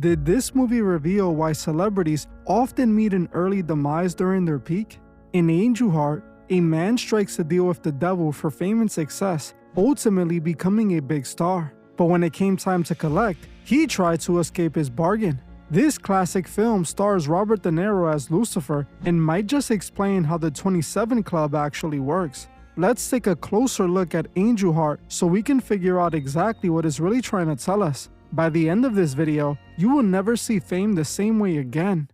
Did this movie reveal why celebrities often meet an early demise during their peak? In Angel Heart, a man strikes a deal with the devil for fame and success, ultimately becoming a big star. But when it came time to collect, he tried to escape his bargain. This classic film stars Robert De Niro as Lucifer and might just explain how the 27 Club actually works. Let's take a closer look at Angel Heart so we can figure out exactly what it's really trying to tell us. By the end of this video, you will never see fame the same way again.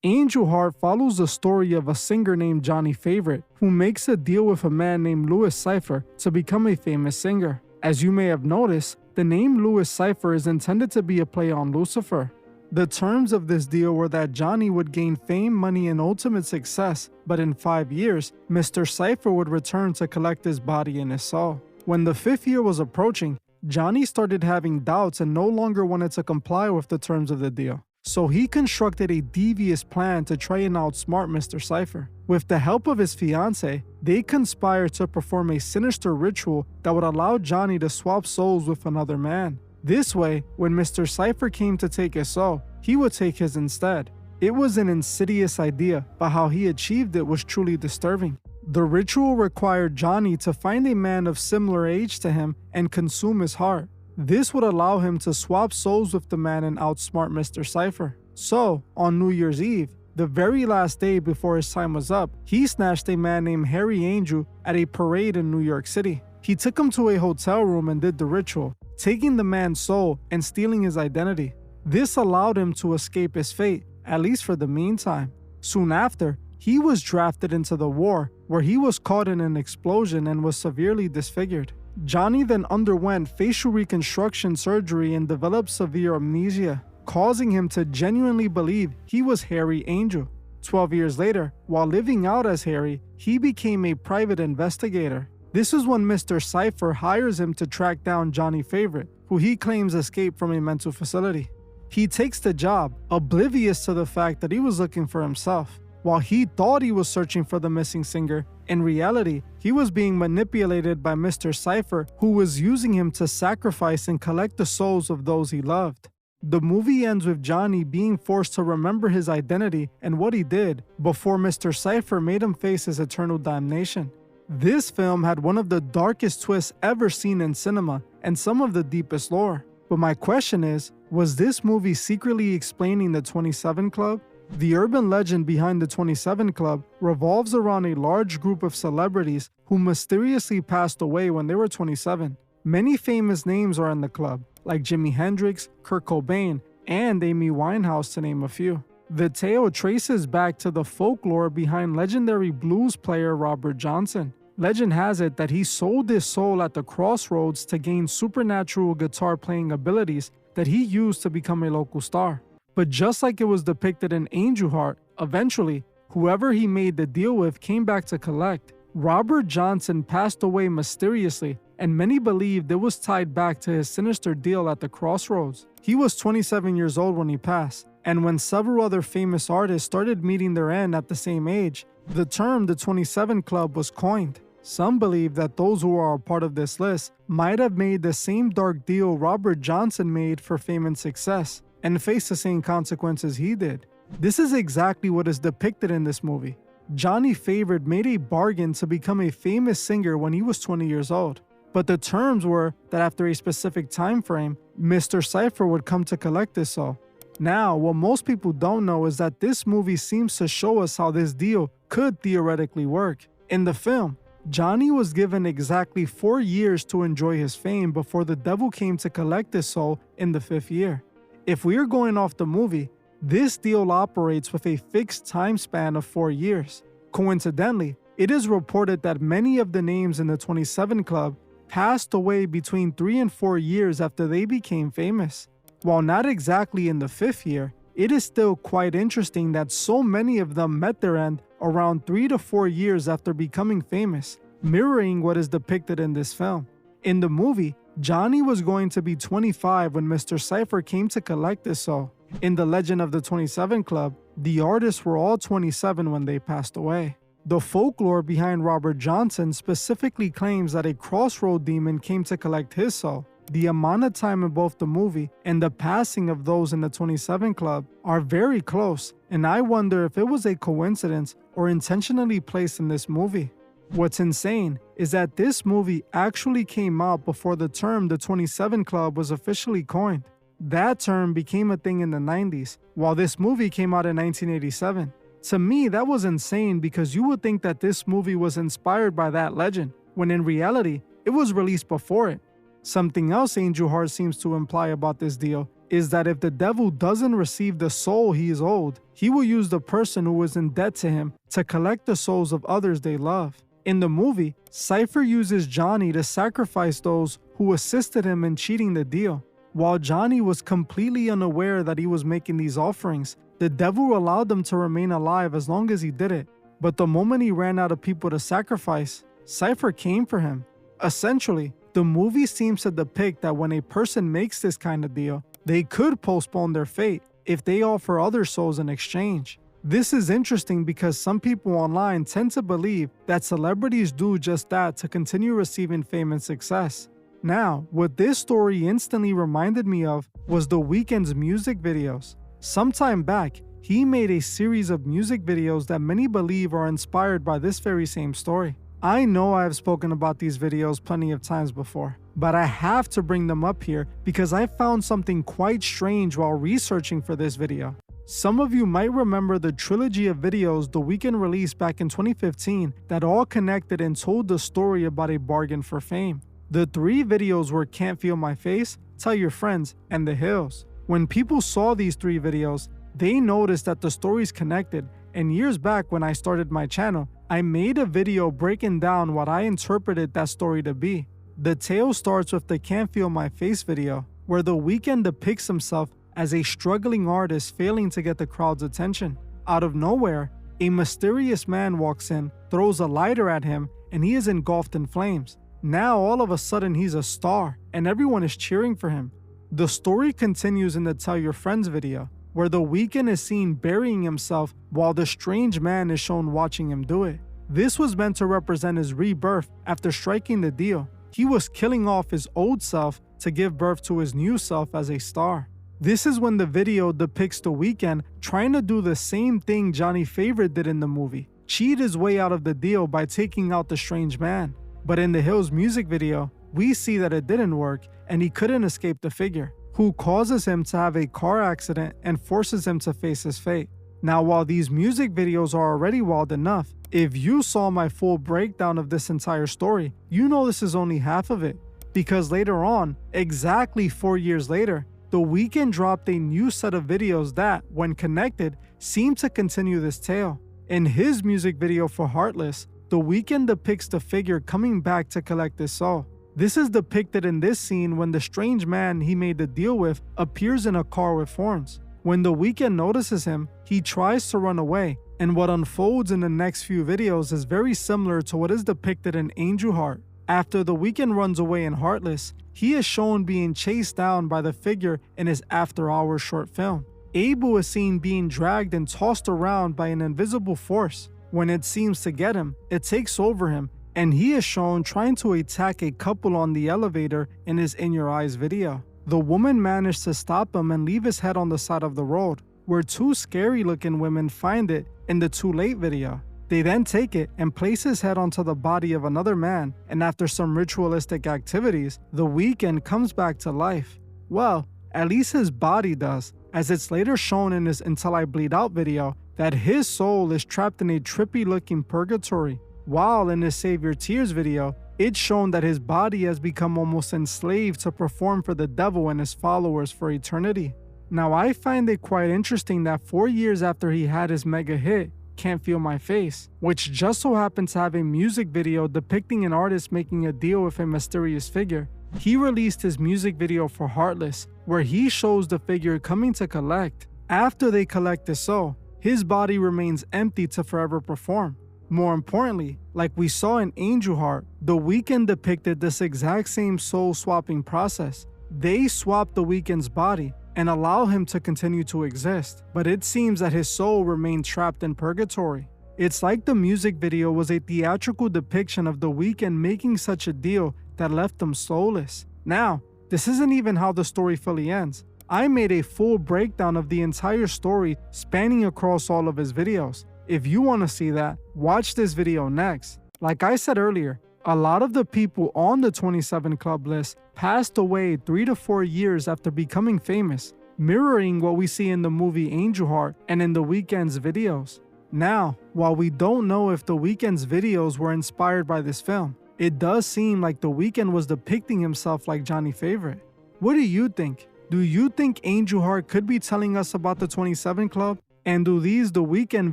Angel Heart follows the story of a singer named Johnny Favorite, who makes a deal with a man named Louis Cyphre to become a famous singer. As you may have noticed, the name Louis Cyphre is intended to be a play on Lucifer. The terms of this deal were that Johnny would gain fame, money, and ultimate success, but in 5 years, Mr. Cyphre would return to collect his body and his soul. When the 5th year was approaching, Johnny started having doubts and no longer wanted to comply with the terms of the deal. So he constructed a devious plan to try and outsmart Mr. Cyphre. With the help of his fiancée, they conspired to perform a sinister ritual that would allow Johnny to swap souls with another man. This way, when Mr. Cyphre came to take his soul, he would take his instead. It was an insidious idea, but how he achieved it was truly disturbing. The ritual required Johnny to find a man of similar age to him and consume his heart. This would allow him to swap souls with the man and outsmart Mr. Cyphre. So, on New Year's Eve, the very last day before his time was up, he snatched a man named Harry Angel at a parade in New York City. He took him to a hotel room and did the ritual, taking the man's soul and stealing his identity. This allowed him to escape his fate, at least for the meantime. Soon after, he was drafted into the war, where he was caught in an explosion and was severely disfigured. Johnny then underwent facial reconstruction surgery and developed severe amnesia, causing him to genuinely believe he was Harry Angel. 12 years later, while living out as Harry, he became a private investigator. This is when Mr. Cyphre hires him to track down Johnny Favorite, who he claims escaped from a mental facility. He takes the job, oblivious to the fact that he was looking for himself. While he thought he was searching for the missing singer, in reality, he was being manipulated by Mr. Cyphre, who was using him to sacrifice and collect the souls of those he loved. The movie ends with Johnny being forced to remember his identity and what he did before Mr. Cyphre made him face his eternal damnation. This film had one of the darkest twists ever seen in cinema and some of the deepest lore. But my question is, was this movie secretly explaining the 27 Club? The urban legend behind the 27 Club revolves around a large group of celebrities who mysteriously passed away when they were 27. Many famous names are in the club, like Jimi Hendrix, Kurt Cobain, and Amy Winehouse, to name a few. The tale traces back to the folklore behind legendary blues player Robert Johnson. Legend has it that he sold his soul at the crossroads to gain supernatural guitar playing abilities that he used to become a local star. But just like it was depicted in Angel Heart, eventually, whoever he made the deal with came back to collect. Robert Johnson passed away mysteriously, and many believed it was tied back to his sinister deal at the crossroads. He was 27 years old when he passed, and when several other famous artists started meeting their end at the same age, the term the 27 Club was coined. Some believe that those who are a part of this list might have made the same dark deal Robert Johnson made for fame and success, and face the same consequences he did. This is exactly what is depicted in this movie. Johnny Favorite made a bargain to become a famous singer when he was 20 years old. But the terms were that after a specific time frame, Mr. Cyphre would come to collect his soul. Now, what most people don't know is that this movie seems to show us how this deal could theoretically work. In the film, Johnny was given exactly 4 years to enjoy his fame before the devil came to collect his soul in the 5th year. If we are going off the movie, this deal operates with a fixed time span of 4 years. Coincidentally, it is reported that many of the names in the 27 Club passed away between 3 and 4 years after they became famous. While not exactly in the 5th year, it is still quite interesting that so many of them met their end around 3 to 4 years after becoming famous, mirroring what is depicted in this film. In the movie, Johnny was going to be 25 when Mr. Cyphre came to collect his soul. In the legend of the 27 Club, the artists were all 27 when they passed away. The folklore behind Robert Johnson specifically claims that a crossroad demon came to collect his soul. the amount of time in both the movie and the passing of those in the 27 Club are very close, and I wonder if it was a coincidence or intentionally placed in this movie. What's insane is that this movie actually came out before the term the 27 Club was officially coined. That term became a thing in the 90s, while this movie came out in 1987. To me, that was insane because you would think that this movie was inspired by that legend, when in reality, it was released before it. Something else Angel Heart seems to imply about this deal is that if the devil doesn't receive the soul he is owed, he will use the person who is in debt to him to collect the souls of others they love. In the movie, Cyphre uses Johnny to sacrifice those who assisted him in cheating the deal. While Johnny was completely unaware that he was making these offerings, the devil allowed them to remain alive as long as he did it. But the moment he ran out of people to sacrifice, Cyphre came for him. Essentially, the movie seems to depict that when a person makes this kind of deal, they could postpone their fate if they offer other souls in exchange. This is interesting because some people online tend to believe that celebrities do just that to continue receiving fame and success. Now, what this story instantly reminded me of was the Weeknd's music videos. Sometime back, he made a series of music videos that many believe are inspired by this very same story. I know I have spoken about these videos plenty of times before, but I have to bring them up here because I found something quite strange while researching for this video. Some of you might remember the trilogy of videos The Weeknd released back in 2015 that all connected and told the story about a bargain for fame. The three videos were Can't Feel My Face, Tell Your Friends, and The Hills. When people saw these three videos, they noticed that the stories connected, and years back when I started my channel, I made a video breaking down what I interpreted that story to be. The tale starts with the Can't Feel My Face video, where The Weeknd depicts himself as a struggling artist failing to get the crowd's attention. Out of nowhere, a mysterious man walks in, throws a lighter at him, and he is engulfed in flames. Now all of a sudden he's a star, and everyone is cheering for him. The story continues in the Tell Your Friends video, where The Weeknd is seen burying himself while the strange man is shown watching him do it. This was meant to represent his rebirth after striking the deal. He was killing off his old self to give birth to his new self as a star. This is when the video depicts The Weeknd trying to do the same thing Johnny Favorite did in the movie, cheat his way out of the deal by taking out the strange man. But in the Hills music video, we see that it didn't work and he couldn't escape the figure, who causes him to have a car accident and forces him to face his fate. Now, while these music videos are already wild enough, if you saw my full breakdown of this entire story, you know this is only half of it. Because later on, exactly 4 years later, The Weeknd dropped a new set of videos that, when connected, seem to continue this tale. In his music video for Heartless, The Weeknd depicts the figure coming back to collect his soul. This is depicted in this scene when the strange man he made the deal with appears in a car with horns. When The Weeknd notices him, he tries to run away, and what unfolds in the next few videos is very similar to what is depicted in Angel Heart. After The Weeknd runs away in Heartless, he is shown being chased down by the figure in his After Hours short film. Abel is seen being dragged and tossed around by an invisible force. When it seems to get him, it takes over him, and he is shown trying to attack a couple on the elevator in his In Your Eyes video. The woman managed to stop him and leave his head on the side of the road, where two scary looking women find it in the Too Late video. They then take it and place his head onto the body of another man, and after some ritualistic activities, The Weeknd comes back to life. Well, at least his body does, as it's later shown in his Until I Bleed Out video that his soul is trapped in a trippy looking purgatory, while in his Save Your Tears video, it's shown that his body has become almost enslaved to perform for the devil and his followers for eternity. Now, I find it quite interesting that 4 years after he had his mega hit, Can't Feel My Face, which just so happens to have a music video depicting an artist making a deal with a mysterious figure, he released his music video for Heartless, where he shows the figure coming to collect. After they collect his soul, his body remains empty to forever perform. More importantly, like we saw in Angel Heart, The Weeknd depicted this exact same soul-swapping process. They swap The Weeknd's body and allow him to continue to exist, but it seems that his soul remained trapped in purgatory. It's like the music video was a theatrical depiction of The Weeknd making such a deal that left him soulless. Now, This isn't even how the story fully ends. I made a full breakdown of the entire story spanning across all of his videos. If you want to see that, watch this video next. Like I said earlier, a lot of the people on the 27 Club list passed away 3 to 4 years after becoming famous, mirroring what we see in the movie Angel Heart and in The Weeknd's videos. Now, while we don't know if The Weeknd's videos were inspired by this film, it does seem like The Weeknd was depicting himself like Johnny Favorite. What do you think? Do you think Angel Heart could be telling us about the 27 Club? And do these The Weeknd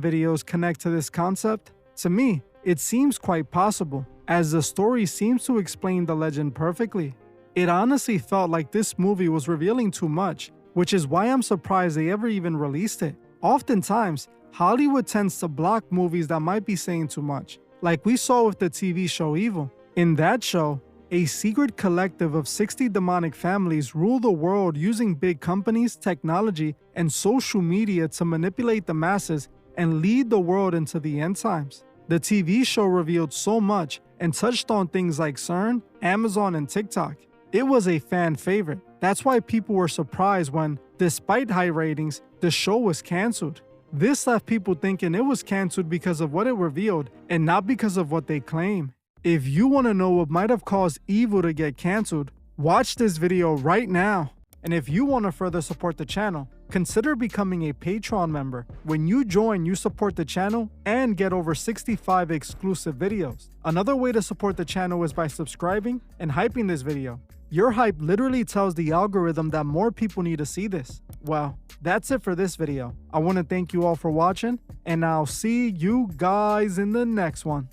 videos connect to this concept? To me, it seems quite possible, as the story seems to explain the legend perfectly. It honestly felt like this movie was revealing too much, which is why I'm surprised they ever even released it. Oftentimes, Hollywood tends to block movies that might be saying too much, like we saw with the TV show Evil. In that show, a secret collective of 60 demonic families rule the world using big companies, technology, and social media to manipulate the masses and lead the world into the end times. The TV show revealed so much and touched on things like CERN, Amazon, and TikTok. It was a fan favorite. That's why people were surprised when, despite high ratings, the show was cancelled. This left people thinking it was cancelled because of what it revealed and not because of what they claim. If you want to know what might have caused Evil to get cancelled, watch this video right now. And if you want to further support the channel, consider becoming a Patreon member. When you join, you support the channel and get over 65 exclusive videos. Another way to support the channel is by subscribing and hyping this video. Your hype literally tells the algorithm that more people need to see this. Well, that's it for this video. I want to thank you all for watching, and I'll see you guys in the next one.